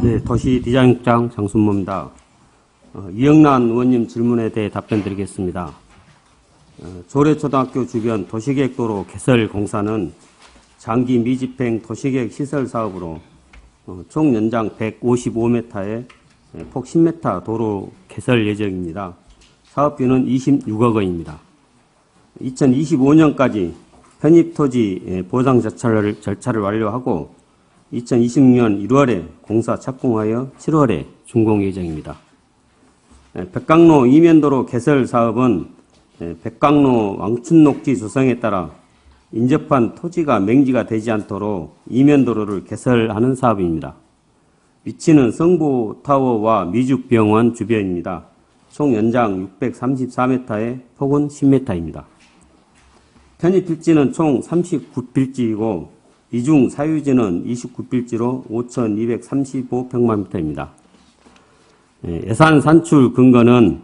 네, 도시 디자인국장 장순모입니다. 이영란 의원님 질문에 대해 답변 드리겠습니다. 조례초등학교 주변 도시계획도로 개설 공사는 장기 미집행 도시계획 시설 사업으로 총 연장 155m에 폭 10m 도로 개설 예정입니다. 사업비는 26억 원입니다. 2025년까지 편입토지 보상 절차를 완료하고 2026년 1월에 공사 착공하여 7월에 준공 예정입니다. 백강로 이면도로 개설 사업은 백강로 왕춘녹지 조성에 따라 인접한 토지가 맹지가 되지 않도록 이면도로를 개설하는 사업입니다. 위치는 성보타워와 미죽병원 주변입니다. 총 연장 634m에 폭은 10m입니다. 편입필지는 총 39필지이고 이중 사유지는 29필지로 5,235평방미터입니다. 예산 산출 근거는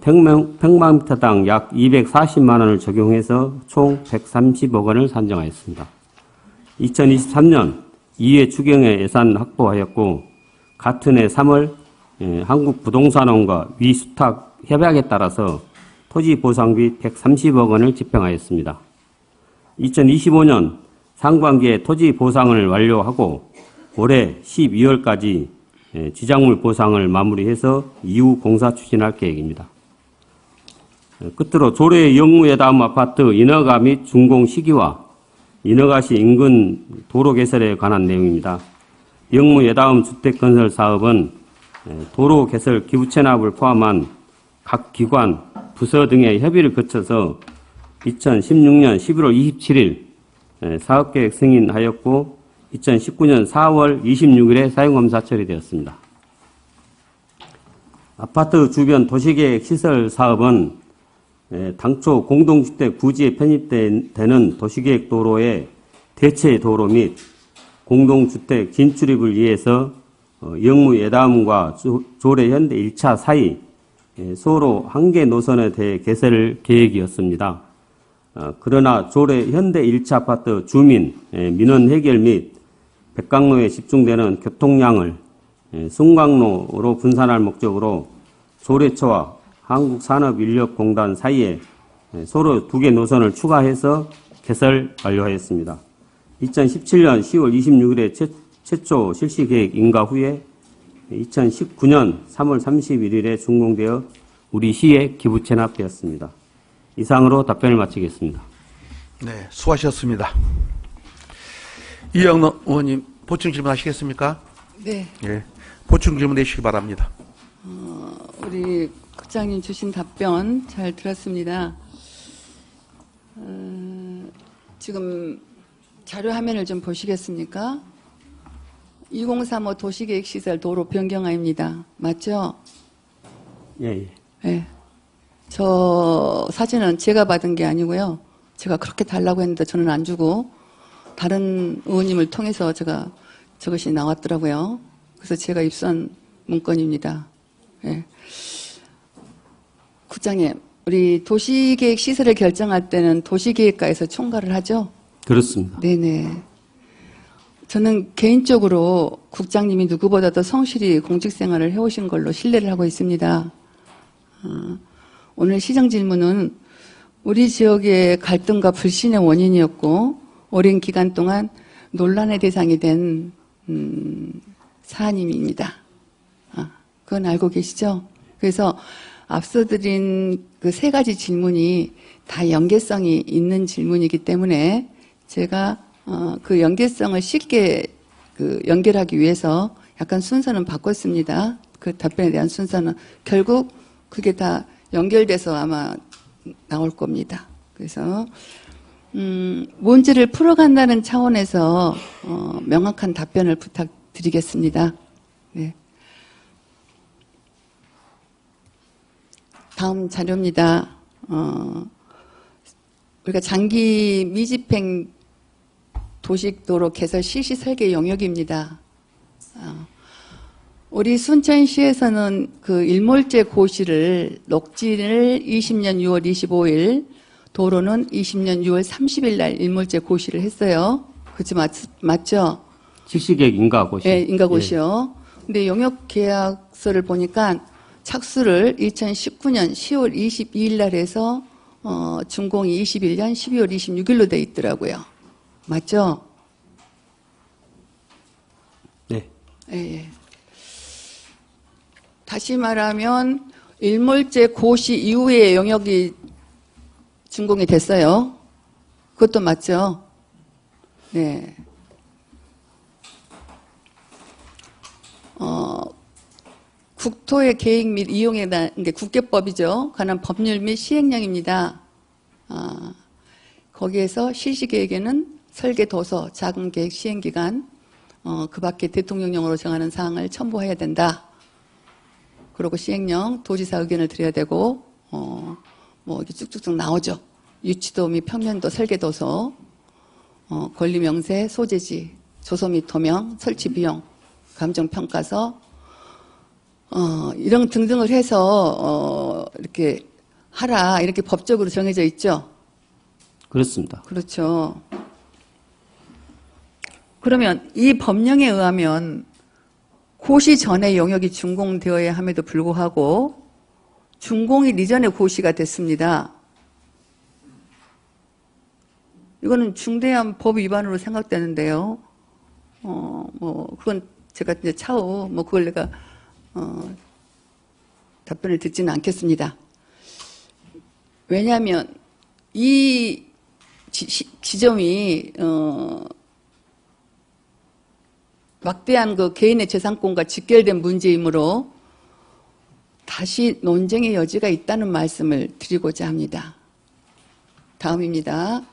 평방미터당 약 240만 원을 적용해서 총 130억 원을 산정하였습니다. 2023년 2회 추경에 예산 확보하였고 같은 해 3월 한국부동산원과 위수탁 협약에 따라서 토지 보상비 130억 원을 집행하였습니다. 2025년 상반기에 토지 보상을 완료하고 올해 12월까지 지작물 보상을 마무리해서 이후 공사 추진할 계획입니다. 끝으로 조례 영무예다음 아파트 인허가 및 준공 시기와 인허가시 인근 도로 개설에 관한 내용입니다. 영무예다음 주택건설 사업은 도로 개설 기부 체납을 포함한 각 기관, 부서 등의 협의를 거쳐서 2016년 11월 27일 사업계획 승인하였고 2019년 4월 26일에 사용검사 처리되었습니다. 아파트 주변 도시계획 시설 사업은 당초 공동주택 부지에 편입되는 도시계획 도로의 대체 도로 및 공동주택 진출입을 위해서 영무예담과 조례현대 1차 사이 소로 한 개 노선에 대해 개설 계획이었습니다. 그러나 조례현대 1차 아파트 주민 민원 해결 및 백강로에 집중되는 교통량을 승강로로 분산할 목적으로 조례처와 한국산업인력공단 사이에 소로 2개 노선을 추가해서 개설 완료하였습니다. 2017년 10월 26일에 최초 실시 계획 인가 후에 2019년 3월 31일에 준공되어 우리 시에 기부 체납되었습니다. 이상으로 답변을 마치겠습니다. 네, 수고하셨습니다. 이영란 의원님 보충 질문 하시겠습니까? 네. 예, 보충 질문 내시기 바랍니다. 우리 국장님 주신 답변 잘 들었습니다. 지금 자료 화면을 좀 보시겠습니까? 2035 도시계획시설 도로 변경안입니다. 맞죠? 예. 네. 저 사진은 제가 받은 게 아니고요. 제가 그렇게 달라고 했는데 저는 안 주고 다른 의원님을 통해서 저것이 나왔더라고요. 그래서 제가 입수한 문건입니다. 네. 국장님, 우리 도시계획 시설을 결정할 때는 도시계획과에서 총괄을 하죠? 그렇습니다. 네네. 저는 개인적으로 국장님이 누구보다도 성실히 공직생활을 해오신 걸로 신뢰를 하고 있습니다. 오늘 시정 질문은 우리 지역의 갈등과 불신의 원인이었고 오랜 기간 동안 논란의 대상이 된 사안입니다. 그건 알고 계시죠? 그래서 앞서 드린 그 3가지 질문이 다 연계성이 있는 질문이기 때문에 제가 그 연계성을 쉽게 연결하기 위해서 약간 순서는 바꿨습니다. 그 답변에 대한 순서는 결국 그게 다 연결돼서 아마 나올 겁니다. 그래서 문제를 풀어간다는 차원에서 명확한 답변을 부탁드리겠습니다. 네. 다음 자료입니다. 우리가 장기 미집행 도식도로 개설 실시 설계 영역입니다. 우리 순천시에서는 그 일몰제 고시를 녹지를 20년 6월 25일, 도로는 20년 6월 30일 날 일몰제 고시를 했어요. 그치 맞죠? 실시계획 인가고시. 네, 인가고시요. 근데 용역 계약서를 보니까 착수를 2019년 10월 22일 날 해서 준공이 21년 12월 26일로 돼 있더라고요. 맞죠? 네. 예. 다시 말하면 일몰제 고시 이후에 용역이 준공이 됐어요. 그것도 맞죠? 네. 국토의 계획 및 이용에 대한 국계법이죠. 관한 법률 및 시행령입니다. 거기에서 실시계획에는 설계 도서, 자금 계획 시행 기간, 그 밖에 대통령령으로 정하는 사항을 첨부해야 된다. 그리고 시행령, 도지사 의견을 드려야 되고, 뭐 이렇게 쭉쭉쭉 나오죠. 유치도 및 평면도, 설계 도서, 권리 명세, 소재지, 조서 및 도명, 설치 비용, 감정 평가서, 이런 등등을 해서 이렇게 하라 이렇게 법적으로 정해져 있죠. 그렇습니다. 그렇죠. 그러면 이 법령에 의하면 고시 전에 용역이 준공되어야 함에도 불구하고 준공일 이전에 고시가 됐습니다. 이거는 중대한 법 위반으로 생각되는데요. 그건 제가 이제 차후 그걸 내가 답변을 듣지는 않겠습니다. 왜냐하면 이 지점이 막대한 그 개인의 재산권과 직결된 문제이므로 다시 논쟁의 여지가 있다는 말씀을 드리고자 합니다. 다음입니다.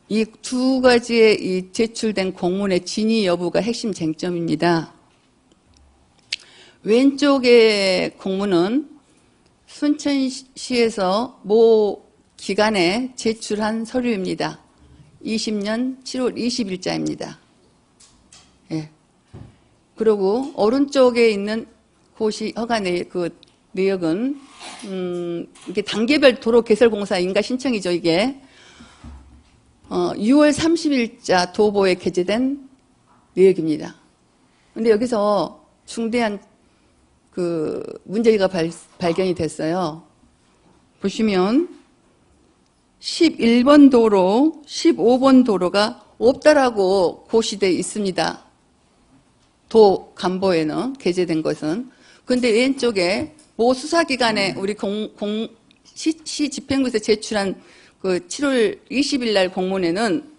이 두 가지의 이 제출된 공문의 진위 여부가 핵심 쟁점입니다. 왼쪽의 공문은 순천시에서 모 기관에 제출한 서류입니다. 20년 7월 20일자입니다. 예. 그리고 오른쪽에 있는 고시 허가 그 내역은 이게 단계별 도로 개설공사 인가 신청이죠. 이게 6월 30일자 도보에 게재된 내역입니다. 근데 여기서 중대한 그 문제가 발견이 됐어요. 보시면 11번 도로, 15번 도로가 없다라고 고시되어 있습니다. 도 간보에는 게재된 것은. 근데 왼쪽에 모 수사기관에 우리 시 집행부에서 제출한 그 7월 20일 날 공문에는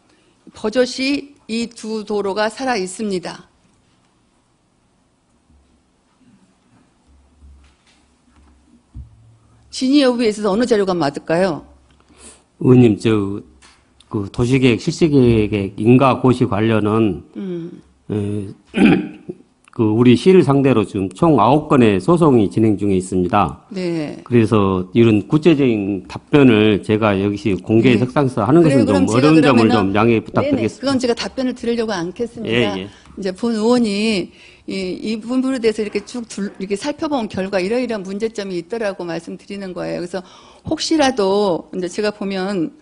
버젓이 이 두 도로가 살아 있습니다. 진위 여부에 있어서 어느 자료가 맞을까요? 의원님, 그 도시계획, 실시계획, 인가 고시 관련은, 그 우리 시를 상대로 지금 총 9건의 소송이 진행 중에 있습니다. 네. 그래서 이런 구체적인 답변을 제가 여기서 공개 석상에서 하는 것은 좀 어려운 점을 좀 양해 부탁드리겠습니다. 그건 제가 답변을 드리려고 않겠습니다. 예. 이제 본 의원이 이 부분에 대해서 이렇게 쭉 이렇게 살펴본 결과 이러이러한 문제점이 있더라고 말씀드리는 거예요. 그래서 혹시라도 이제 제가 보면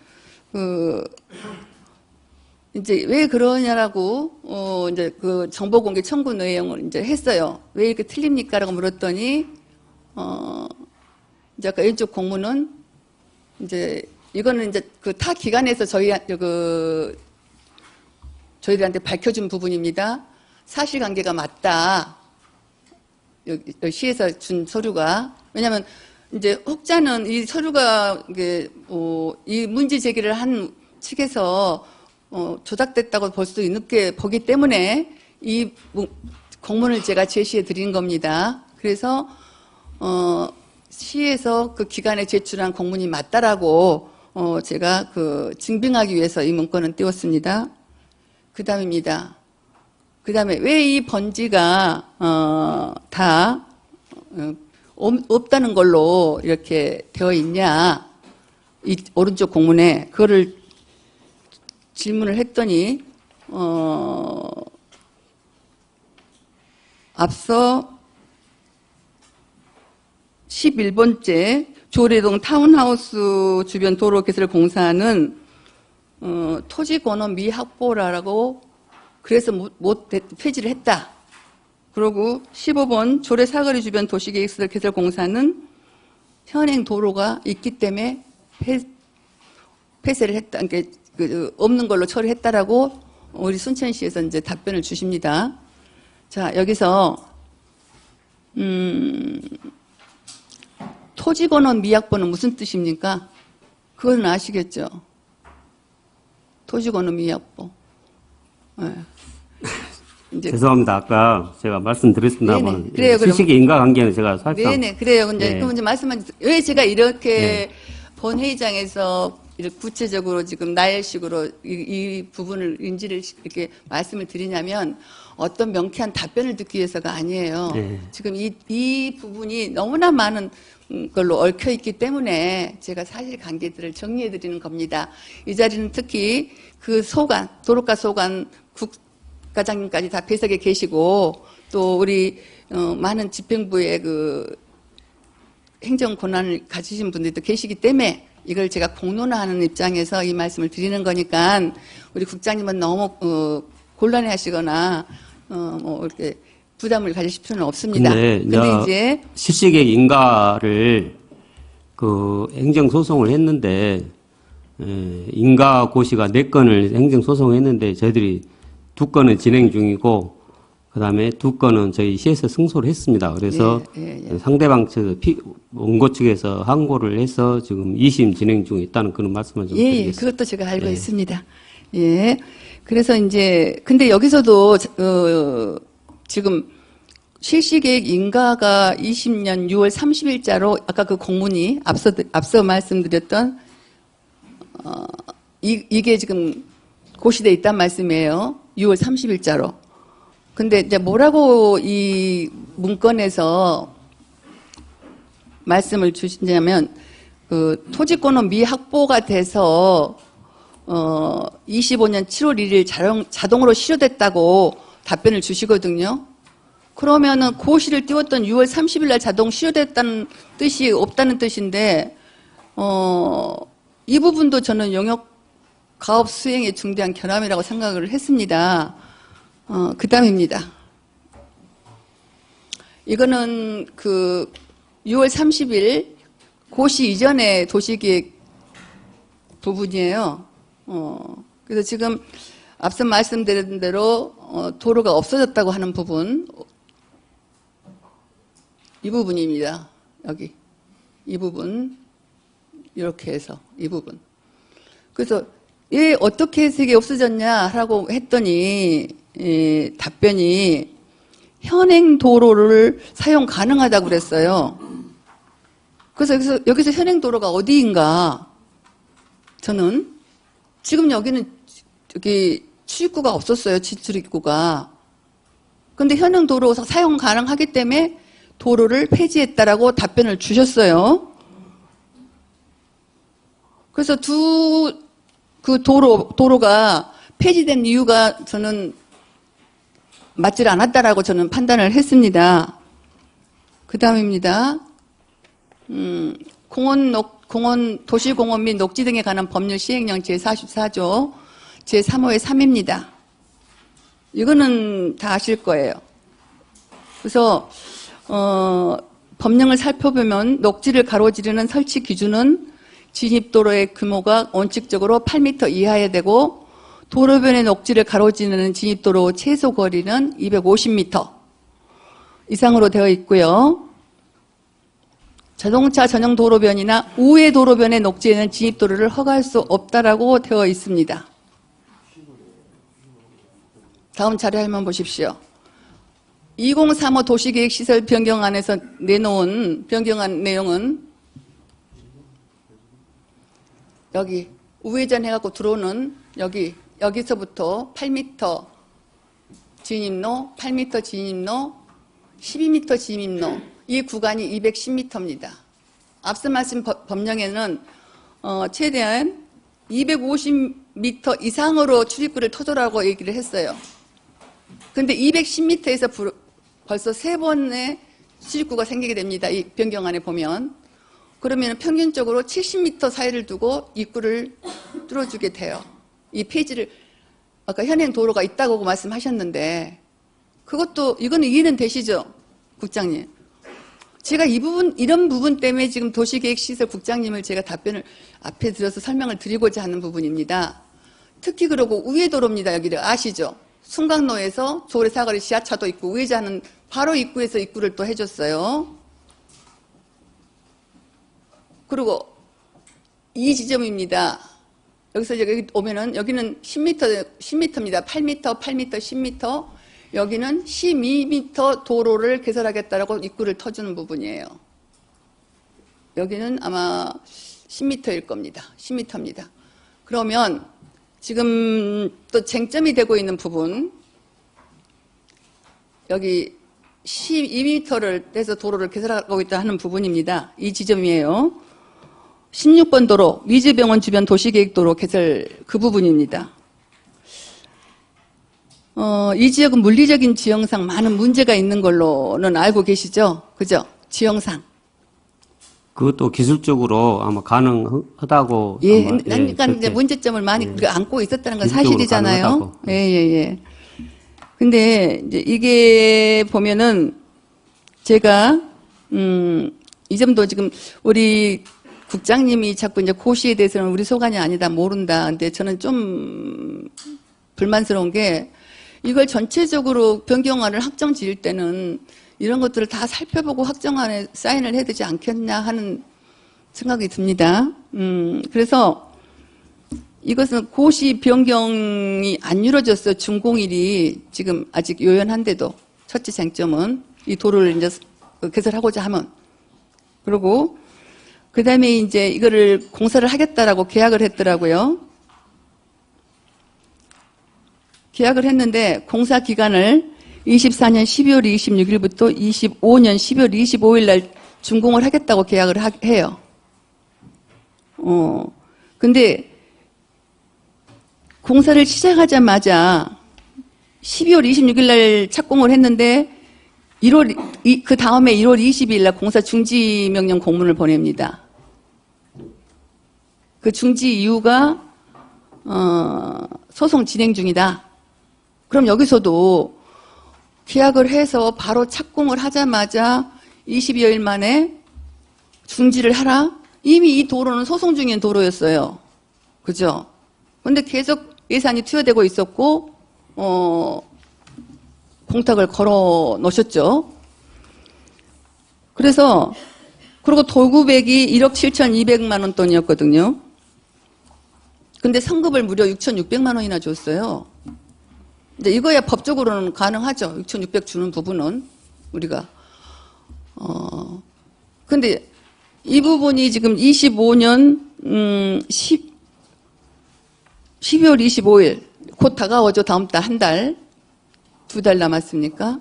이제 왜 그러냐라고 이제 그 정보 공개 청구 내용을 이제 했어요. 왜 이렇게 틀립니까라고 물었더니 이제 아까 왼쪽 공문은 이제 이거는 이제 그 타 기관에서 저희들한테 밝혀준 부분입니다. 사실관계가 맞다. 여기 시에서 준 서류가. 왜냐하면 이제 혹자는 이 서류가 이 문제 제기를 한 측에서 조작됐다고 볼 수도 있게 보기 때문에 이 공문을 제가 제시해 드린 겁니다. 그래서 시에서 그 기관에 제출한 공문이 맞다라고 제가 증빙하기 위해서 이 문건은 띄웠습니다. 그 다음입니다. 그 다음에 왜 이 번지가 다 없다는 걸로 이렇게 되어 있냐, 이 오른쪽 공문에 그거를 질문을 했더니 앞서 11번째 조례동 타운하우스 주변 도로 개설 공사는 토지 권원 미확보라고 그래서 폐지를 했다. 그리고 15번 조례 사거리 주변 도시계획시설 개설 공사는 현행 도로가 있기 때문에 폐쇄를 했다. 그러니까 없는 걸로 처리했다라고 우리 순천시에서 이제 답변을 주십니다. 자, 여기서 토지번호 미약번은 무슨 뜻입니까? 그건 아시겠죠? 토지번호 미약보. 네. 이제 죄송합니다. 아까 제가 말씀드렸습니다만 네네. 그래요, 그럼. 실식의 인과관계는 제가 살짝 네네, 그래요. 근데 네. 그럼 이제 말씀하신 왜 제가 이렇게 네. 본회의장에서 이렇게 구체적으로 지금 나열식으로 이 부분을 인지를 이렇게 말씀을 드리냐면 어떤 명쾌한 답변을 듣기 위해서가 아니에요. 네. 지금 이 부분이 너무나 많은 걸로 얽혀 있기 때문에 제가 사실관계들을 정리해 드리는 겁니다. 이 자리는 특히 그 소관, 도로가 소관 국과장님까지 다 배석에 계시고 또 우리 많은 집행부의 그 행정 권한을 가지신 분들도 계시기 때문에 이걸 제가 공론화하는 입장에서 이 말씀을 드리는 거니까 우리 국장님은 너무 곤란해하시거나 뭐 이렇게 부담을 가지실 필요는 없습니다. 근데 이제 실식의 인가를 그 행정소송을 했는데 인가 고시가 4건을 행정소송을 했는데 저희들이 2건은 진행 중이고 그다음에 2건은 저희 시에서 승소를 했습니다. 그래서 상대방 측 원고 측에서 항고를 해서 지금 2심 진행 중에 있다는 그런 말씀을 좀 드리겠습니다. 그것도 제가 알고 있습니다. 예. 그래서 이제 근데 여기서도 지금 실시계획 인가가 20년 6월 30일자로 아까 그 공문이 앞서 말씀드렸던 이게 지금 고시돼 있단 말씀이에요. 6월 30일자로. 근데 이제 뭐라고 이 문건에서 말씀을 주시냐면 그 토지권은 미확보가 돼서 25년 7월 1일 자동으로 실효됐다고 답변을 주시거든요. 그러면은 고시를 띄웠던 6월 30일 날 자동 실효됐다는 뜻이 없다는 뜻인데 이 부분도 저는 용역 가업 수행에 중대한 결함이라고 생각을 했습니다. 그 다음입니다. 이거는 그 6월 30일 고시 이전의 도시계획 부분이에요. 그래서 지금 앞서 말씀드린 대로 도로가 없어졌다고 하는 부분, 이 부분입니다. 여기 이 부분 이렇게 해서 이 부분. 그래서 왜 어떻게 해서 이게 없어졌냐라고 했더니 답변이 현행 도로를 사용 가능하다고 그랬어요. 그래서 여기서 현행 도로가 어디인가? 저는 지금 여기는 여기 출입구가 없었어요. 지출입구가. 그런데 현행 도로 사용 가능하기 때문에 도로를 폐지했다라고 답변을 주셨어요. 그래서 그 도로가 폐지된 이유가 저는 맞지 않았다라고 저는 판단을 했습니다. 그 다음입니다. 도시공원 및 녹지 등에 관한 법률 시행령 제44조 제3호의 3입니다. 이거는 다 아실 거예요. 그래서 법령을 살펴보면 녹지를 가로지르는 설치 기준은 진입도로의 규모가 원칙적으로 8m 이하여야 되고 도로변의 녹지를 가로지르는 진입도로 최소 거리는 250m 이상으로 되어 있고요. 자동차 전용 도로변이나 우회 도로변의 녹지에는 진입도로를 허가할 수 없다라고 되어 있습니다. 다음 자료 한번 보십시오. 2035 도시계획시설 변경안에서 내놓은 변경안 내용은 여기 우회전 해갖고 들어오는 여기서부터 8m 진입로, 8m 진입로, 12m 진입로 이 구간이 210m입니다. 앞서 말씀 법령에는 최대한 250m 이상으로 출입구를 터도라고 얘기를 했어요. 근데 210m에서 벌써 3번의 출입구가 생기게 됩니다. 이 변경안에 보면. 그러면 평균적으로 70m 사이를 두고 입구를 뚫어주게 돼요. 이 폐지를 아까 현행 도로가 있다고 말씀하셨는데 그것도 이거는 이해는 되시죠, 국장님? 제가 이런 부분 때문에 지금 도시계획시설 국장님을 제가 답변을 앞에 들어서 설명을 드리고자 하는 부분입니다. 특히 그러고 우회도로입니다. 여기를 아시죠? 순강로에서 조례 사거리 지하차도 있고 우회자는 바로 입구에서 입구를 또 해줬어요. 그리고 이 지점입니다. 여기서 여기 오면은 여기는 10m입니다. 8m, 8m, 10m. 여기는 12m 도로를 개설하겠다라고 입구를 터주는 부분이에요. 여기는 아마 10m일 겁니다. 10m입니다. 그러면 지금 또 쟁점이 되고 있는 부분, 여기 12m를 해서 도로를 개설하고 있다 하는 부분입니다. 이 지점이에요. 16번 도로, 위즈병원 주변 도시계획도로 개설 그 부분입니다. 이 지역은 물리적인 지형상 많은 문제가 있는 걸로는 알고 계시죠? 그죠? 지형상. 그것도 기술적으로 아마 가능하다고. 예, 아마, 그러니까 이제 그렇게 문제점을 많이 안고 있었다는 건 기술적으로 사실이잖아요. 가능하다고. 예, 예, 예. 근데 이제 이게 보면은 제가, 이 점도 지금 우리 국장님이 자꾸 이제 고시에 대해서는 우리 소관이 아니다, 모른다. 근데 저는 좀 불만스러운 게 이걸 전체적으로 변경안을 확정 지을 때는 이런 것들을 다 살펴보고 확정안에 사인을 해야 되지 않겠냐 하는 생각이 듭니다. 그래서 이것은 고시 변경이 안 이루어졌어요. 준공일이 지금 아직 요연한데도 첫째 쟁점은 이 도로를 이제 개설하고자 하면. 그리고 그 다음에 이제 이거를 공사를 하겠다라고 계약을 했더라고요. 계약을 했는데 공사 기간을 24년 12월 26일부터 25년 12월 25일 날 준공을 하겠다고 계약을 해요. 근데 공사를 시작하자마자 12월 26일 날 착공을 했는데 그 다음에 1월 22일 날 공사 중지 명령 공문을 보냅니다. 그 중지 이유가 소송 진행 중이다. 그럼 여기서도 계약을 해서 바로 착공을 하자마자 20여일 만에 중지를 하라? 이미 이 도로는 소송 중인 도로였어요. 그죠? 근데 계속 예산이 투여되고 있었고, 공탁을 걸어 놓으셨죠. 그래서, 그리고 도급액이 1억 7,200만 원 돈이었거든요. 근데 성급을 무려 6,600만 원이나 줬어요. 근데 이거야 법적으로는 가능하죠. 6,600 주는 부분은 우리가. 근데 이 부분이 지금 25년 12월 25일 곧 다가오죠. 다음 달 한 달, 2달 남았습니까?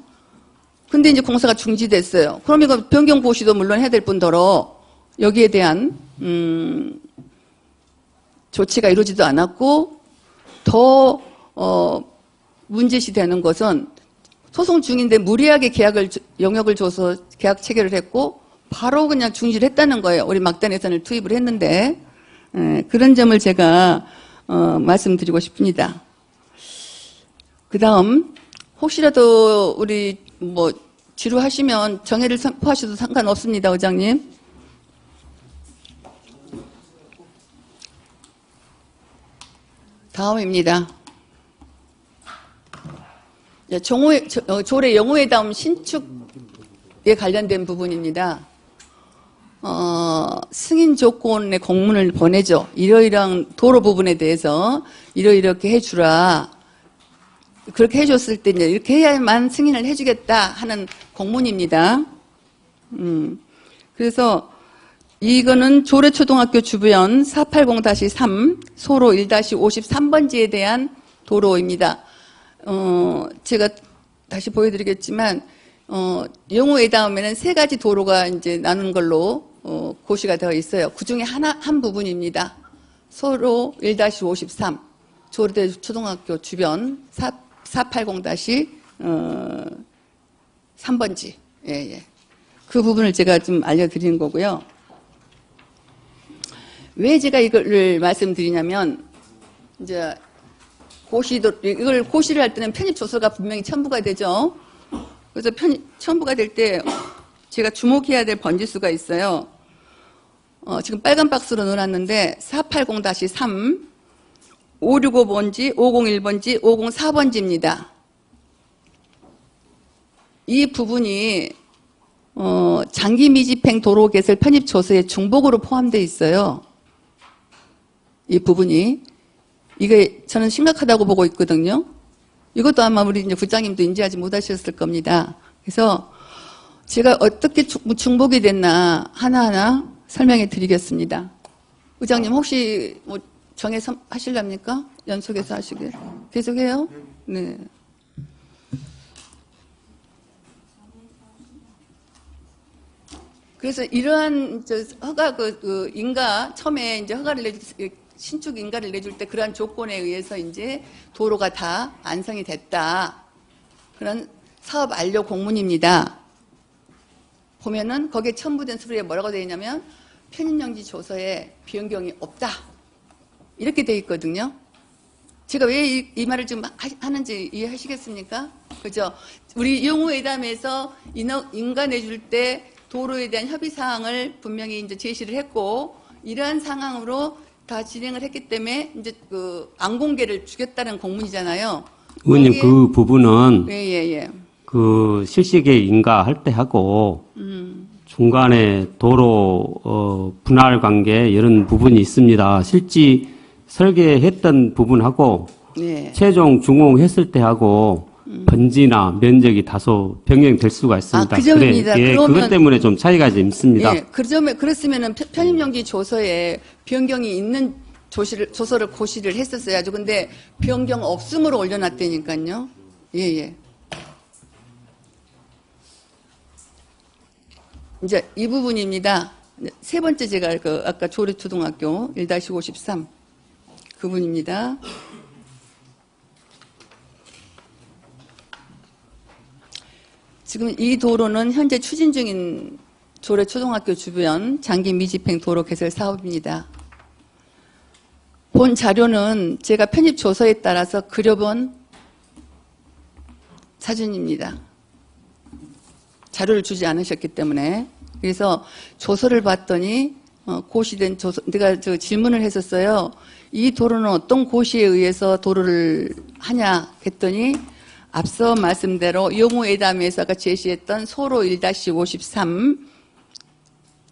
근데 이제 공사가 중지됐어요. 그럼 이거 변경 고시도 물론 해야 될 뿐더러 여기에 대한 조치가 이루어지도 않았고 더 문제시 되는 것은 소송 중인데 무리하게 영역을 줘서 계약 체결을 했고 바로 그냥 중지를 했다는 거예요. 우리 막단 예산을 투입을 했는데 그런 점을 제가 말씀드리고 싶습니다. 그 다음 혹시라도 우리 뭐 지루하시면 정해를 선포하셔도 상관없습니다, 의장님. 다음입니다. 조례 영호회담 신축에 관련된 부분입니다. 승인 조건의 공문을 보내죠. 이러이러한 도로 부분에 대해서 이렇게 해주라. 그렇게 해줬을 때 이제 이렇게 해야만 승인을 해주겠다 하는 공문입니다. 그래서 이거는 조례초등학교 주변 480-3 소로 1-53번지에 대한 도로입니다. 제가 다시 보여드리겠지만, 영호회담에는 3가지 도로가 이제 나눈 걸로, 고시가 되어 있어요. 그 중에 한 부분입니다. 소로 1-53, 조례 초등학교 주변 480-3번지. 예, 예. 그 부분을 제가 좀 알려드리는 거고요. 왜 제가 이거를 말씀드리냐면, 이제, 이걸 고시를 할 때는 편입 조서가 분명히 첨부가 되죠. 그래서 첨부가 될 때 제가 주목해야 될 번지수가 있어요. 지금 빨간 박스로 넣어놨는데 480-3, 565번지, 501번지, 504번지입니다. 이 부분이 장기 미집행 도로 개설 편입 조서에 중복으로 포함되어 있어요. 이 부분이. 이게 저는 심각하다고 보고 있거든요. 이것도 아마 우리 이제 부장님도 인지하지 못하셨을 겁니다. 그래서 제가 어떻게 중복이 됐나 하나하나 설명해 드리겠습니다. 의장님 혹시 뭐 정해서 하실랍니까? 연속해서 하시게. 계속해요? 네. 그래서 이러한 허가 인가 처음에 이제 허가를 내줄 신축 인가를 내줄 때 그러한 조건에 의해서 이제 도로가 다 완성이 됐다. 그런 사업 완료 공문입니다. 보면은 거기에 첨부된 서류에 뭐라고 되어 있냐면 편입용지 조서에 변경이 없다. 이렇게 되어 있거든요. 제가 왜 이 말을 좀 하는지 이해하시겠습니까? 그죠? 우리 용우회담에서 인가 내줄 때 도로에 대한 협의사항을 분명히 이제 제시를 했고, 이러한 상황으로 다 진행을 했기 때문에 이제 안공개를 주겠다는 공문이잖아요. 의원님, 그 부분은 예. 그 실시계 인가할 때 하고 중간에 도로 분할 관계 이런 부분이 있습니다. 실제 설계했던 부분하고 네. 최종 준공했을 때 하고 번지나 면적이 다소 변경될 수가 있습니다. 그 점입니다. 그래, 그러면, 그것 때문에 좀 차이가 좀 있습니다. 예, 그랬으면은 편입용지 조서에 변경이 있는 조서를 고시를 했었어야죠. 근데 변경 없음으로 올려놨다니까요. 예. 이제 이 부분입니다. 세 번째 제가 아까 조례초등학교 1-53 그 부분입니다. 지금 이 도로는 현재 추진 중인 조례초등학교 주변 장기 미집행 도로 개설 사업입니다. 본 자료는 제가 편입 조서에 따라서 그려본 사진입니다. 자료를 주지 않으셨기 때문에. 그래서 조서를 봤더니 고시된 조서, 내가 질문을 했었어요. 이 도로는 어떤 고시에 의해서 도로를 하냐 했더니 앞서 말씀대로 용우회담에서 아까 제시했던 소로 1-53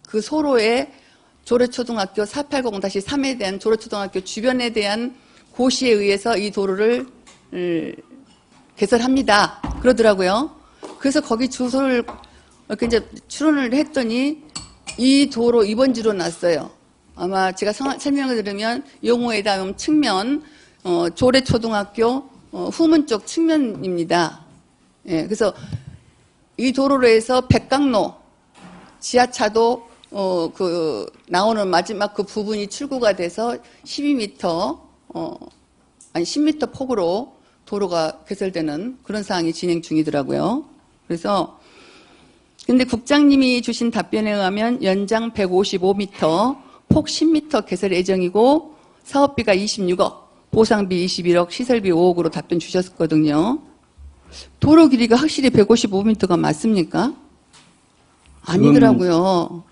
그 소로에 조례초등학교 480-3에 대한 조례초등학교 주변에 대한 고시에 의해서 이 도로를 개설합니다. 그러더라고요. 그래서 거기 주소를 이렇게 이제 추론을 했더니 이 도로 2번지로 났어요. 아마 제가 설명을 들으면 용우회담 측면 조례초등학교 후문 쪽 측면입니다. 예, 그래서 이 도로로 해서 백강로 지하차도 나오는 마지막 그 부분이 출구가 돼서 12m 아니 10m 폭으로 도로가 개설되는 그런 사항이 진행 중이더라고요. 그래서 근데 국장님이 주신 답변에 의하면 연장 155m, 폭 10m 개설 예정이고 사업비가 26억, 보상비 21억, 시설비 5억으로 답변 주셨거든요. 도로 길이가 확실히 155m가 맞습니까? 아니더라고요.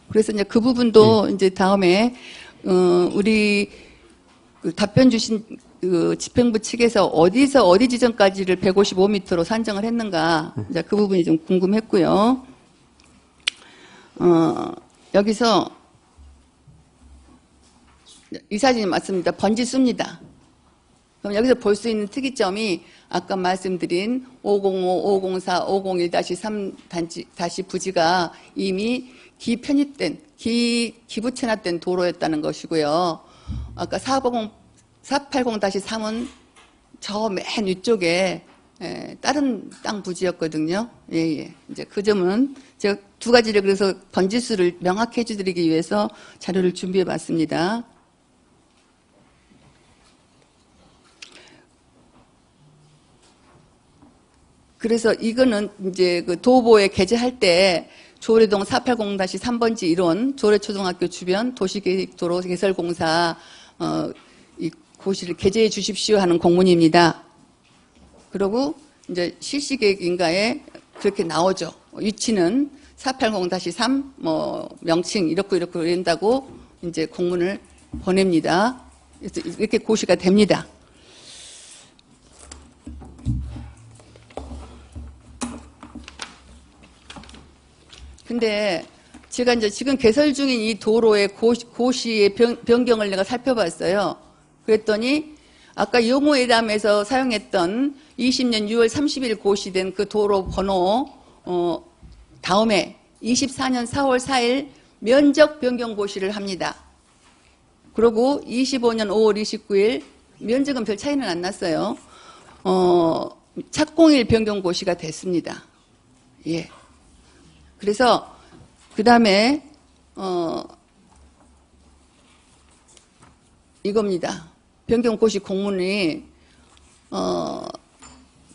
그래서 이제 그 부분도 이제 다음에 우리 답변 주신 집행부 측에서 어디 지점까지를 155m로 산정을 했는가, 이제 그 부분이 좀 궁금했고요. 여기서 이 사진이 맞습니다. 번지수입니다. 그럼 여기서 볼 수 있는 특이점이 아까 말씀드린 505, 504, 501-3 다시 부지가 이미 기부 체납된 도로였다는 것이고요. 아까 480-3은 저 맨 위쪽에 다른 땅 부지였거든요. 예. 이제 그 점은 제가 두 가지를 그래서 번지수를 명확히 해주드리기 위해서 자료를 준비해 봤습니다. 그래서 이거는 이제 그 도보에 게재할 때 조례동 480-3번지 1원 조례초등학교 주변 도시계획도로 개설공사 이 고시를 게재해 주십시오 하는 공문입니다. 그리고 이제 실시계획인가에 그렇게 나오죠. 위치는 480-3 명칭 이렇고 이런다고 이제 공문을 보냅니다. 그래서 이렇게 고시가 됩니다. 근데 제가 이제 지금 개설 중인 이 도로의 고시의 변경을 내가 살펴봤어요. 그랬더니 아까 용호회담에서 사용했던 20년 6월 30일 고시된 그 도로 번호 다음에 24년 4월 4일 면적 변경 고시를 합니다. 그리고 25년 5월 29일 면적은 별 차이는 안 났어요. 착공일 변경 고시가 됐습니다. 예. 그래서 그 다음에 이겁니다. 변경 고시 공문이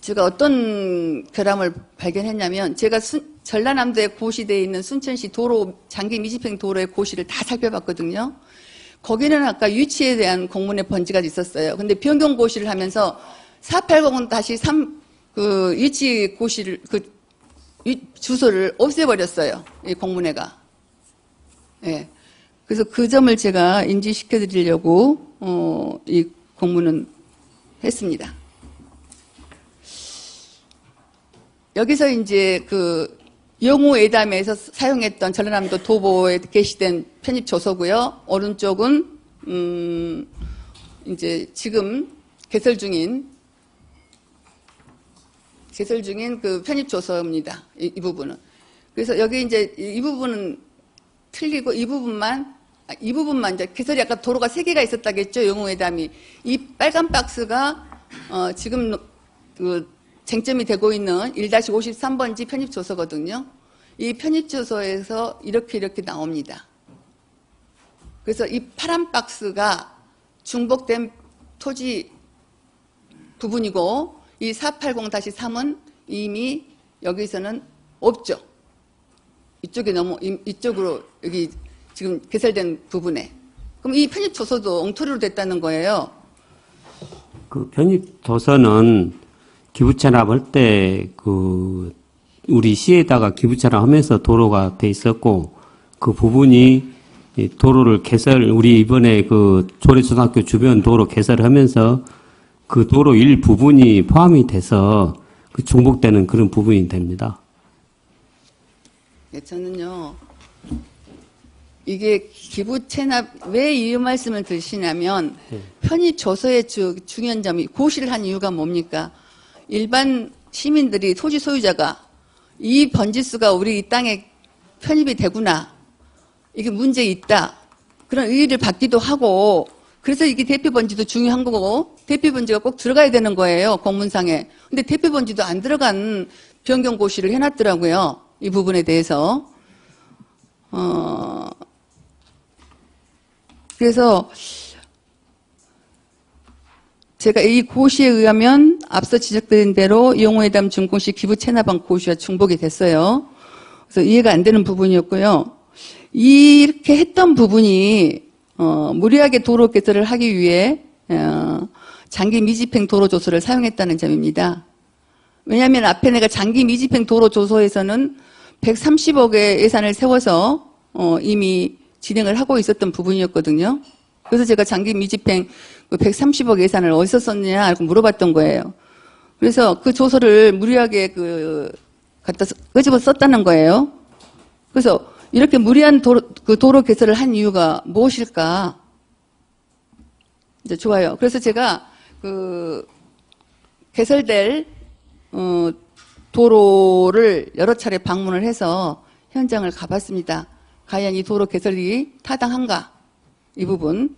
제가 어떤 결함을 발견했냐면 제가 전라남도에 고시되어 있는 순천시 도로 장기 미집행 도로의 고시를 다 살펴봤거든요. 거기는 아까 위치에 대한 공문의 번지가 있었어요. 근데 변경 고시를 하면서 480-3 그 위치 고시를 주소를 없애버렸어요. 이 공문회가. 예. 그래서 그 점을 제가 인지시켜 드리려고 이 공문은 했습니다. 여기서 이제 그 영우회담에서 사용했던 전라남도 도보에 게시된 편입 조서고요. 오른쪽은 이제 지금 개설 중인 그 편입 조서입니다. 이 부분은. 그래서 여기 이제 이 부분은 틀리고 이 부분만 이제 개설이 아까 도로가 3개가 있었다겠죠. 영우회담이. 이 빨간 박스가 지금 그 쟁점이 되고 있는 1-53번지 편입 조서거든요. 이 편입 조서에서 이렇게 나옵니다. 그래서 이 파란 박스가 중복된 토지 부분이고 이 480-3은 이미 여기서는 없죠. 이쪽으로 여기 지금 개설된 부분에. 그럼 이 편입 조서도 엉터리로 됐다는 거예요. 그 편입 조서는 기부 체납할 때 우리 시에다가 기부 체납하면서 도로가 돼 있었고 그 부분이 도로를 우리 이번에 그 조례초등학교 주변 도로 개설하면서 그 도로 일부분이 포함이 돼서 그 중복되는 그런 부분이 됩니다. 네, 저는요, 이게 기부 체납, 왜 이 말씀을 드시냐면, 편입 조서의 중요한 점이 고시를 한 이유가 뭡니까? 일반 시민들이, 토지 소유자가 이 번지수가 우리 이 땅에 편입이 되구나. 이게 문제 있다. 그런 의의를 받기도 하고, 그래서 이게 대표 번지도 중요한 거고, 대표 번지가 꼭 들어가야 되는 거예요, 공문상에. 근데 대표 번지도 안 들어간 변경 고시를 해놨더라고요. 이 부분에 대해서. 그래서 제가 이 고시에 의하면 앞서 지적드린 대로 영호회담 준공시 기부 체납한 고시와 중복이 됐어요. 그래서 이해가 안 되는 부분이었고요. 이렇게 했던 부분이 무리하게 도로 개설을 하기 위해 장기 미집행 도로 조서를 사용했다는 점입니다. 왜냐하면 앞에 내가 장기 미집행 도로 조서에서는 130억의 예산을 세워서 이미 진행을 하고 있었던 부분이었거든요. 그래서 제가 장기 미집행 130억 예산을 어디서 썼냐고 물어봤던 거예요. 그래서 그 조서를 무리하게 갖다 끄집어 썼다는 거예요. 그래서 이렇게 무리한 도로 개설을 한 이유가 무엇일까? 이제 좋아요. 그래서 제가 개설될 도로를 여러 차례 방문을 해서 현장을 가봤습니다. 과연 이 도로 개설이 타당한가? 이 부분.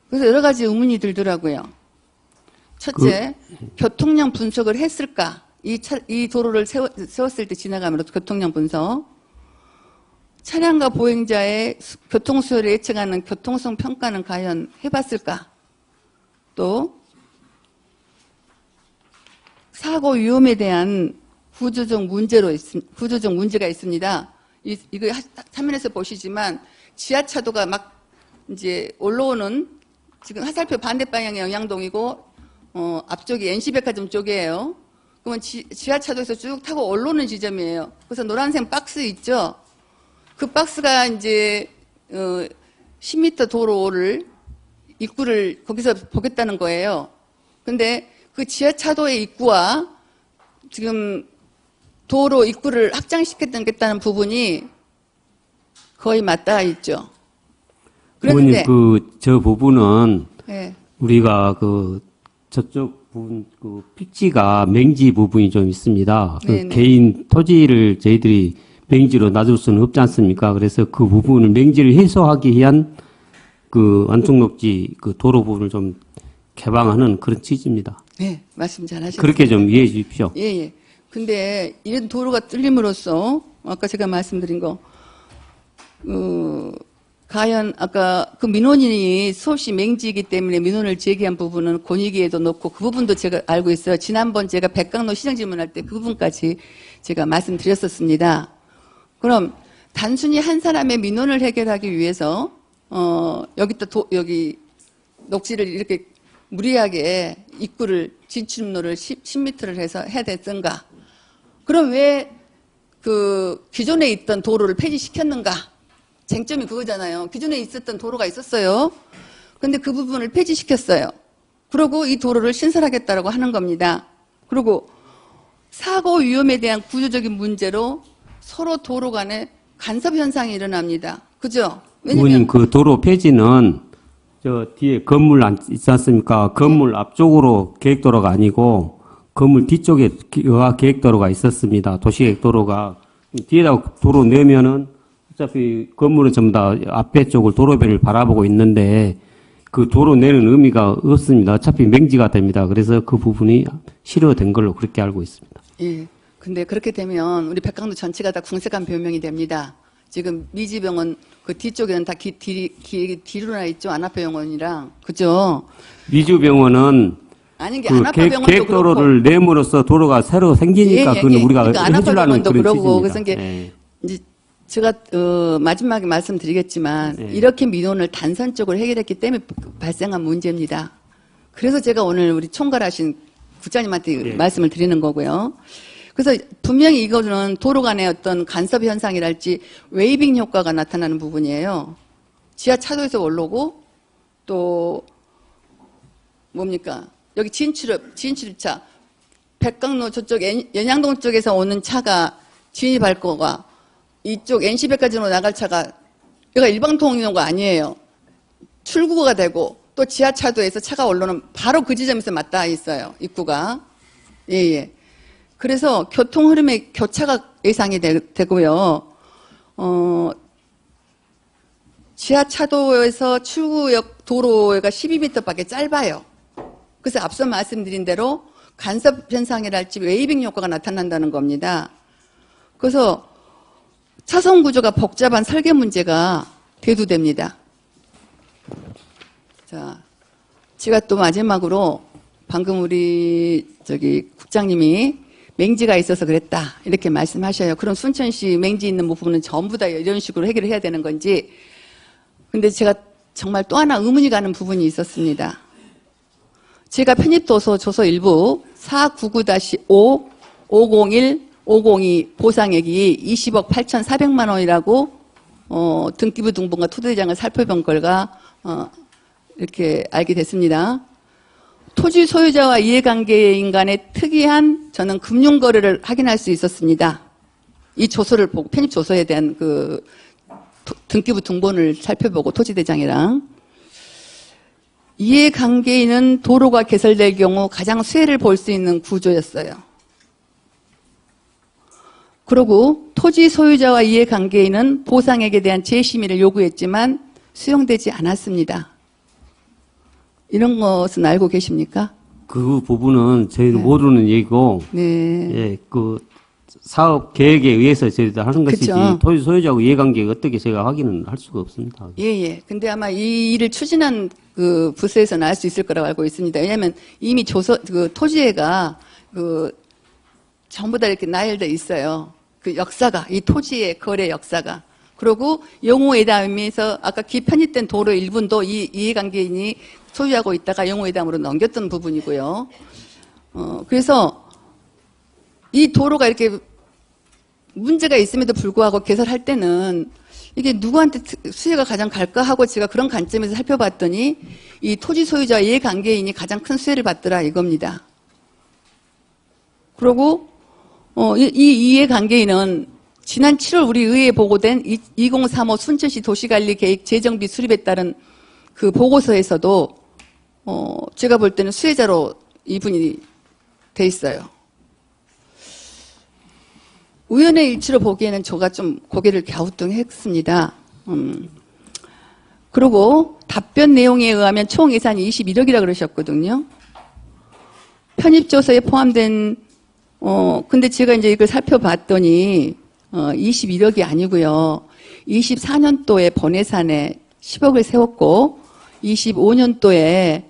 그래서 여러 가지 의문이 들더라고요. 첫째, 교통량 분석을 했을까? 이 도로를 세웠을 때 지나가면서 교통량 분석. 차량과 보행자의 교통수요를 예측하는 교통성 평가는 과연 해봤을까? 또, 사고 위험에 대한 구조적 문제가 있습니다. 이거 화면에서 보시지만 지하차도가 막 이제 올라오는 지금 화살표 반대 방향이 영양동이고 앞쪽이 NC백화점 쪽이에요. 그러면 지하차도에서 쭉 타고 올라오는 지점이에요. 그래서 노란색 박스 있죠. 그 박스가 이제 10m 도로를 입구를 거기서 보겠다는 거예요. 근데 그 지하차도의 입구와 지금 도로 입구를 확장시켰다는 부분이 거의 맞닿아 있죠. 의원님, 그런데 저 부분은 예, 우리가 저쪽 부분, 필지가 맹지 부분이 좀 있습니다. 네네. 개인 토지를 저희들이 맹지로 놔둘 수는 없지 않습니까? 그래서 그 부분을 맹지를 해소하기 위한 안쪽녹지 도로 부분을 좀 개방하는 그런 취지입니다. 네, 말씀 잘 하셨어요. 그렇게 좀 이해해 주십시오. 예, 예. 근데 이런 도로가 뚫림으로써 아까 제가 말씀드린 거, 과연 아까 그 민원인이 수없이 맹지이기 때문에 민원을 제기한 부분은 권익위에도 놓고 그 부분도 제가 알고 있어요. 지난번 제가 백강로 시정 질문할 때 그 부분까지 제가 말씀드렸었습니다. 그럼 단순히 한 사람의 민원을 해결하기 위해서 여기 녹지를 이렇게 무리하게 입구를 진출로를 10m를 해서 해야 됐던가? 그럼 왜 기존에 있던 도로를 폐지시켰는가? 쟁점이 그거잖아요. 기존에 있었던 도로가 있었어요. 근데 그 부분을 폐지시켰어요. 그리고 이 도로를 신설하겠다라고 하는 겁니다. 그리고 사고 위험에 대한 구조적인 문제로 서로 도로 간에 간섭 현상이 일어납니다. 그죠? 의원님, 그 도로 폐지는 저 뒤에 건물 있지 않습니까? 건물 앞쪽으로 계획도로가 아니고 건물 뒤쪽에 계획도로가 있었습니다. 도시계획도로가. 뒤에다 도로 내면은 어차피 건물은 전부 다 앞에 쪽을 도로변을 바라보고 있는데 그 도로 내는 의미가 없습니다. 어차피 맹지가 됩니다. 그래서 그 부분이 실효된 걸로 그렇게 알고 있습니다. 예. 근데 그렇게 되면 우리 백강도 전체가 다 궁색한 변명이 됩니다. 지금 미지병원 그 뒤쪽에는 다 뒤로 나 있죠. 안아파병원이랑. 그죠? 미주병원은 아닌 게 안아파병원도 계획도로를 내므로써 도로가 새로 생기니까 그건 우리가 그러니까 해주려는 안아파병원도 그런 그러고 취지입니다. 그래서 이게 예. 이제 제가 마지막에 말씀드리겠지만 네. 이렇게 민원을 단선적으로 해결했기 때문에 발생한 문제입니다. 그래서 제가 오늘 우리 총괄하신 국장님한테 네. 말씀을 드리는 거고요. 그래서 분명히 이거는 도로 간의 어떤 간섭 현상이랄지 웨이빙 효과가 나타나는 부분이에요. 지하 차도에서 올라오고 또 뭡니까? 여기 진출입차 백강로 저쪽 연양동 쪽에서 오는 차가 진입할 거가 이쪽 NC백화점으로 나갈 차가 여기가 일방통로가 아니에요. 출구가 되고 또 지하차도에서 차가 올라오는 바로 그 지점에서 맞닿아 있어요. 입구가. 예. 그래서 교통 흐름의 교차가 예상이 되고요. 지하차도에서 출구역 도로가 12m밖에 짧아요. 그래서 앞서 말씀드린 대로 간섭 현상이랄지 웨이빙 효과가 나타난다는 겁니다. 그래서 차선 구조가 복잡한 설계 문제가 대두됩니다. 자, 제가 또 마지막으로 방금 우리 국장님이 맹지가 있어서 그랬다 이렇게 말씀하셔요. 그럼 순천시 맹지 있는 부분은 전부 다 이런 식으로 해결을 해야 되는 건지. 근데 제가 정말 또 하나 의문이 가는 부분이 있었습니다. 제가 편입도서 조서 일부 499-5 501 502 보상액이 20억 8,400만 원이라고 등기부 등본과 토대장을 살펴본 결과 이렇게 알게 됐습니다. 토지 소유자와 이해관계인 간의 특이한 저는 금융 거래를 확인할 수 있었습니다. 이 조서를 보고 편입 조서에 대한 등기부 등본을 살펴보고 토지대장이랑 이해관계인은 도로가 개설될 경우 가장 수혜를 볼 수 있는 구조였어요. 그리고 토지 소유자와 이해관계인은 보상액에 대한 재심의를 요구했지만 수용되지 않았습니다. 이런 것은 알고 계십니까? 그 부분은 저희는 모르는 얘기고, 네. 예, 사업 계획에 의해서 저희도 하는 것이지, 그쵸. 토지 소유자하고 이해관계가 어떻게 제가 확인은 할 수가 없습니다. 예. 근데 아마 이 일을 추진한 부서에서는 알 수 있을 거라고 알고 있습니다. 왜냐하면 이미 토지회가 전부 다 이렇게 나열돼 있어요. 그 역사가, 이 토지의 거래 역사가. 그리고 용호회담에서 아까 편입된 도로 일부도 이 이해관계인이 소유하고 있다가 영호회담으로 넘겼던 부분이고요. 그래서 이 도로가 이렇게 문제가 있음에도 불구하고 개설할 때는 이게 누구한테 수혜가 가장 갈까 하고 제가 그런 관점에서 살펴봤더니 이 토지 소유자 이해관계인이 가장 큰 수혜를 받더라 이겁니다. 그리고 이 이해관계인은 지난 7월 우리 의회에 보고된 2035 순천시 도시관리계획 재정비 수립에 따른 그 보고서에서도 제가 볼 때는 수혜자로 이분이 돼 있어요. 우연의 일치로 보기에는 제가 좀 고개를 갸우뚱했습니다. 그리고 답변 내용에 의하면 총 예산이 21억이라 그러셨거든요. 편입조서에 포함된 근데 제가 이제 이걸 살펴봤더니 21억이 아니고요. 24년도에 본예산에 10억을 세웠고 25년도에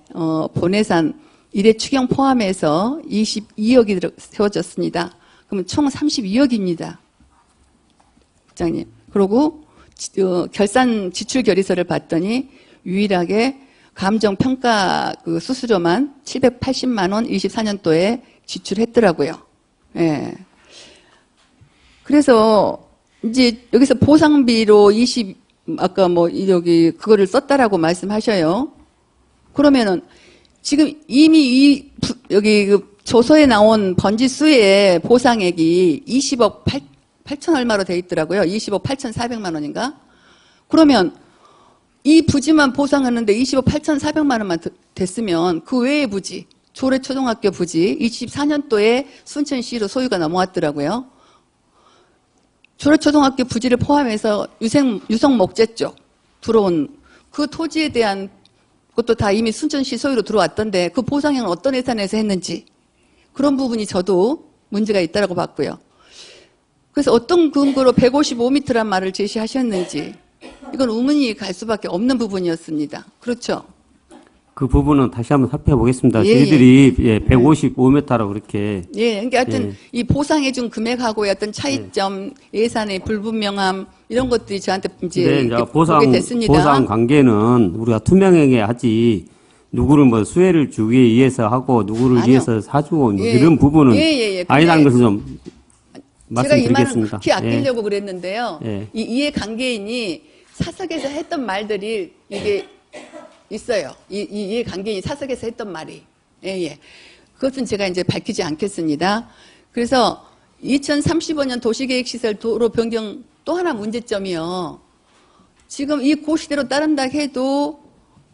본예산 1회 추경 포함해서 22억이 세워졌습니다. 그러면 총 32억입니다. 국장님. 그리고 결산 지출 결의서를 봤더니 유일하게 감정평가 그 수수료만 780만 원 24년도에 지출했더라고요. 예. 그래서 이제 여기서 보상비로 아까 여기 그거를 썼다라고 말씀하셔요. 그러면은 지금 이미 여기 그 조서에 나온 번지수의 보상액이 20억 8천 얼마로 돼 있더라고요. 20억 8,400만 원인가? 그러면 이 부지만 보상했는데 20억 8,400만 원만 됐으면 그 외의 부지, 조례초등학교 부지 24년도에 순천시로 소유가 넘어왔더라고요. 조례초등학교 부지를 포함해서 유성 목재 쪽 들어온 그 토지에 대한 것도 다 이미 순천시 소유로 들어왔던데 그 보상액은 어떤 예산에서 했는지 그런 부분이 저도 문제가 있다고 봤고요. 그래서 어떤 근거로 155m란 말을 제시하셨는지 이건 의문이 갈 수밖에 없는 부분이었습니다. 그렇죠? 그 부분은 다시 한번 살펴보겠습니다. 예, 저희들이 155m라고 그렇게 예, 그러니까 하여튼 이 보상해준 금액하고의 어떤 차이점, 예산의 불분명함 이런 것들이 저한테 이제 이렇게 보게 됐습니다. 보상 관계는 우리가 투명하게 하지 누구를 수혜를 주기 위해서 하고 누구를 아니요. 위해서 사주고 이런 부분은 아니라는 것을 좀 제가 이 말은 말씀드리겠습니다. 극히 아끼려고 그랬는데요. 예. 이 이해관계인이 사석에서 했던 말들이 이게 있어요. 이 이해관계인이 사석에서 했던 말이. 예. 그것은 제가 이제 밝히지 않겠습니다. 그래서 2035년 도시계획시설 도로 변경 또 하나 문제점이요. 지금 이 고시대로 따른다 해도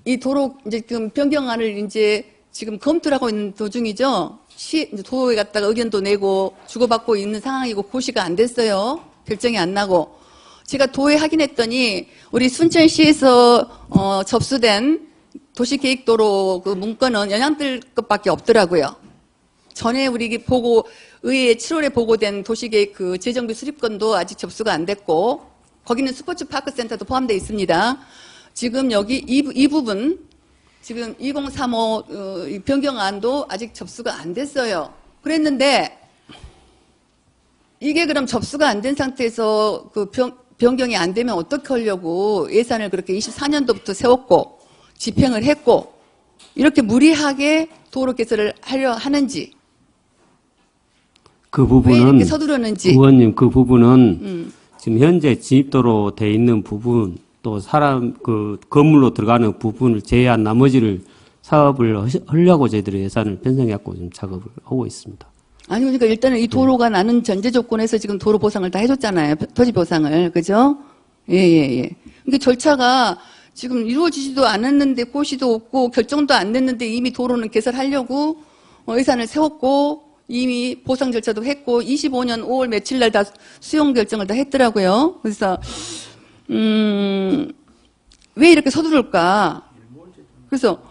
이 도로 이제 지금 변경안을 이제 지금 검토를 하고 있는 도중이죠. 도로에 갔다가 의견도 내고 주고받고 있는 상황이고 고시가 안 됐어요. 결정이 안 나고. 제가 도에 확인했더니 우리 순천시에서 접수된 도시계획도로 그 문건은 연양들 것밖에 없더라고요. 전에 우리 의회 7월에 보고된 도시계획 그 재정비 수립건도 아직 접수가 안 됐고 거기는 스포츠파크센터도 포함되어 있습니다. 지금 여기 이 부분 지금 2035 변경안도 아직 접수가 안 됐어요. 그랬는데 이게 그럼 접수가 안 된 상태에서 그 변경이 안 되면 어떻게 하려고 예산을 그렇게 24년도부터 세웠고 집행을 했고 이렇게 무리하게 도로 개설을 하려 하는지 그 왜 부분은 이렇게 서두르는지 의원님 그 부분은 지금 현재 진입도로 돼 있는 부분 또 사람 그 건물로 들어가는 부분을 제외한 나머지를 사업을 하려고 저희들이 예산을 편성해갖고 지금 작업을 하고 있습니다. 아니 그러니까 일단은 이 도로가 나는 전제 조건에서 지금 도로 보상을 다 해줬잖아요. 토지 보상을 그죠? 예. 그러니까 절차가 지금 이루어지지도 않았는데 고시도 없고 결정도 안 됐는데 이미 도로는 개설하려고 예산을 세웠고 이미 보상 절차도 했고 25년 5월 며칠 날 다 수용 결정을 다 했더라고요. 그래서 왜 이렇게 서두를까? 그래서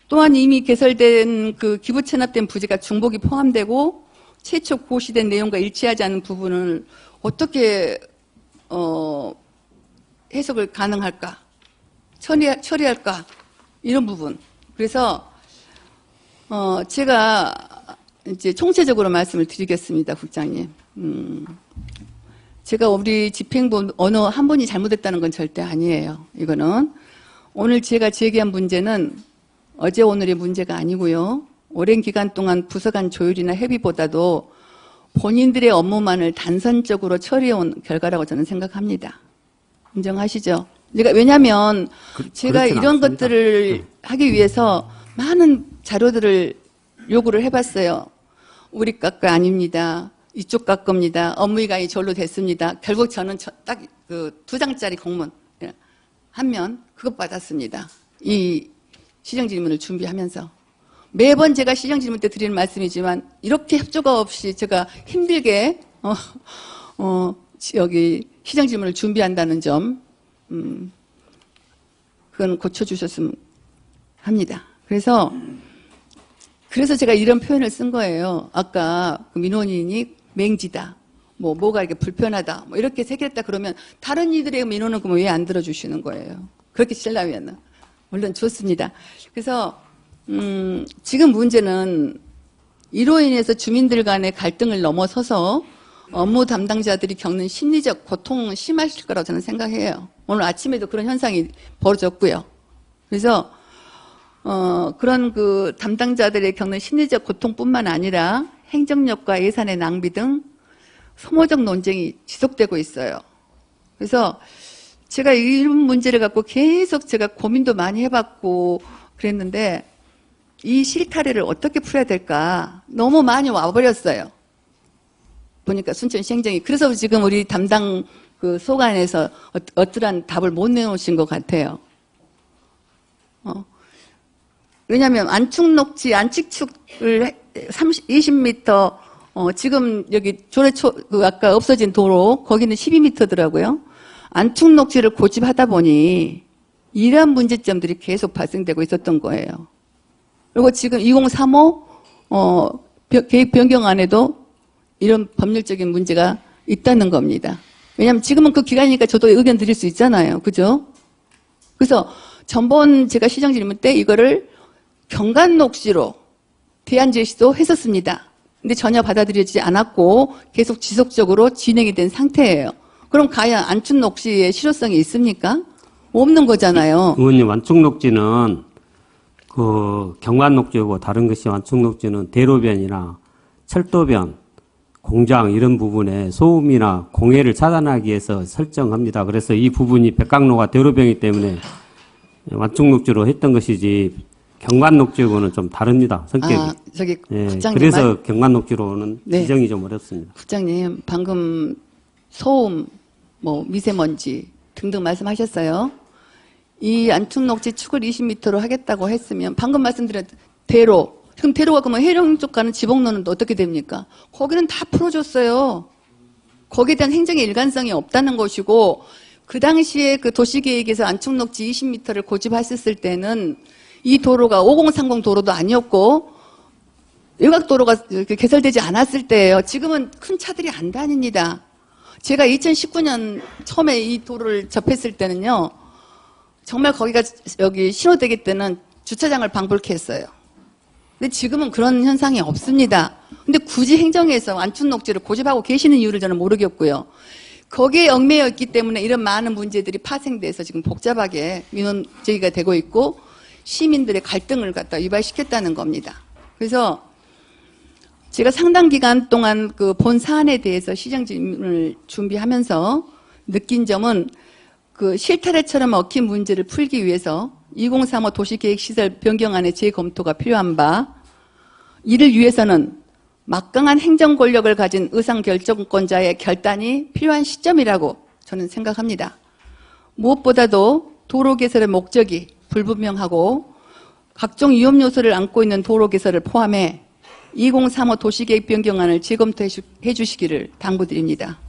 또한 이미 개설된 그 기부 체납된 부지가 중복이 포함되고 최초 고시된 내용과 일치하지 않는 부분을 어떻게 해석을 가능할까? 처리할까? 이런 부분. 그래서 제가 이제 총체적으로 말씀을 드리겠습니다, 국장님. 제가 우리 집행부 어느 한 분이 잘못했다는 건 절대 아니에요. 이거는 오늘 제가 제기한 문제는 어제 오늘의 문제가 아니고요. 오랜 기간 동안 부서 간 조율이나 협의보다도 본인들의 업무만을 단선적으로 처리해온 결과라고 저는 생각합니다. 인정하시죠? 왜냐하면 제가 그렇진 이런 않습니다. 것들을 하기 위해서 많은 자료들을 요구를 해봤어요. 우리 깎가 아닙니다. 이쪽 깎입니다. 업무이관이 절로 됐습니다. 결국 저는 딱 그 2장짜리 공문 한 면 그것 받았습니다. 이 시정질문을 준비하면서. 매번 제가 시정질문 때 드리는 말씀이지만 이렇게 협조가 없이 제가 힘들게 여기 시정질문을 준비한다는 점 그건 고쳐주셨으면 합니다. 그래서 제가 이런 표현을 쓴 거예요. 아까 그 민원인이 맹지다. 뭐가 이렇게 불편하다. 뭐 이렇게 새겼다 그러면 다른 이들의 민원은 그럼 왜 안 들어주시는 거예요? 그렇게 쓰려면. 물론 좋습니다. 그래서 지금 문제는 이로 인해서 주민들 간의 갈등을 넘어서서 업무 담당자들이 겪는 심리적 고통은 심하실 거라고 저는 생각해요. 오늘 아침에도 그런 현상이 벌어졌고요. 그래서 그런 그 담당자들이 겪는 심리적 고통뿐만 아니라 행정력과 예산의 낭비 등 소모적 논쟁이 지속되고 있어요. 그래서 제가 이런 문제를 갖고 계속 제가 고민도 많이 해봤고 그랬는데 이 실타래를 어떻게 풀어야 될까 너무 많이 와버렸어요. 보니까 순천시 행정이. 그래서 지금 우리 담당 그 소관에서 어떠한 답을 못 내놓으신 것 같아요. 왜냐하면 안축녹지 안측축을 20m 지금 여기 조례초 그 아까 없어진 도로 거기는 12m더라고요. 안축녹지를 고집하다 보니 이러한 문제점들이 계속 발생되고 있었던 거예요. 그리고 지금 2035 계획 변경안에도 이런 법률적인 문제가 있다는 겁니다. 왜냐하면 지금은 그 기간이니까 저도 의견 드릴 수 있잖아요. 그죠? 그래서 전번 제가 시정질문 때 이거를 경관녹지로 대안 제시도 했었습니다. 근데 전혀 받아들여지지 않았고 계속 지속적으로 진행이 된 상태예요. 그럼 과연 안축녹지의 실효성이 있습니까? 없는 거잖아요. 의원님, 완충녹지는 그 경관녹지고 다른 것이 완충녹지는 대로변이나 철도변, 공장 이런 부분에 소음이나 공해를 차단하기 위해서 설정합니다. 그래서 이 부분이 백각로가 대로변이기 때문에 완충녹지로 했던 것이지 경관녹지하고는 좀 다릅니다. 성격이. 저기 예, 국장님 그래서 경관녹지로는 네. 지정이 좀 어렵습니다. 국장님 방금 소음, 미세먼지 등등 말씀하셨어요. 이 안축녹지 축을 20m로 하겠다고 했으면 방금 말씀드린 대로. 그럼 대로가 그러면 해령 쪽 가는 지목로는 어떻게 됩니까? 거기는 다 풀어줬어요. 거기에 대한 행정의 일관성이 없다는 것이고 그 당시에 그 도시계획에서 안축녹지 20m를 고집했을 때는 이 도로가 5030 도로도 아니었고 일각도로가 개설되지 않았을 때예요. 지금은 큰 차들이 안 다닙니다. 제가 2019년 처음에 이 도로를 접했을 때는요. 정말 거기가 여기 신호대기 때는 주차장을 방불케 했어요. 근데 지금은 그런 현상이 없습니다. 근데 굳이 행정에서 안축녹지를 고집하고 계시는 이유를 저는 모르겠고요. 거기에 얽매여 있기 때문에 이런 많은 문제들이 파생돼서 지금 복잡하게 민원 제기가 되고 있고 시민들의 갈등을 갖다 유발시켰다는 겁니다. 그래서 제가 상당 기간 동안 그 본 사안에 대해서 시정질문을 준비하면서 느낀 점은 그 실타래처럼 얽힌 문제를 풀기 위해서 2035 도시계획시설 변경안의 재검토가 필요한 바 이를 위해서는 막강한 행정 권력을 가진 의상결정권자의 결단이 필요한 시점이라고 저는 생각합니다. 무엇보다도 도로 개설의 목적이 불분명하고 각종 위험 요소를 안고 있는 도로 개설을 포함해 2035 도시계획 변경안을 재검토해 주시기를 당부드립니다.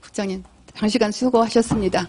국장님, 장시간 수고하셨습니다.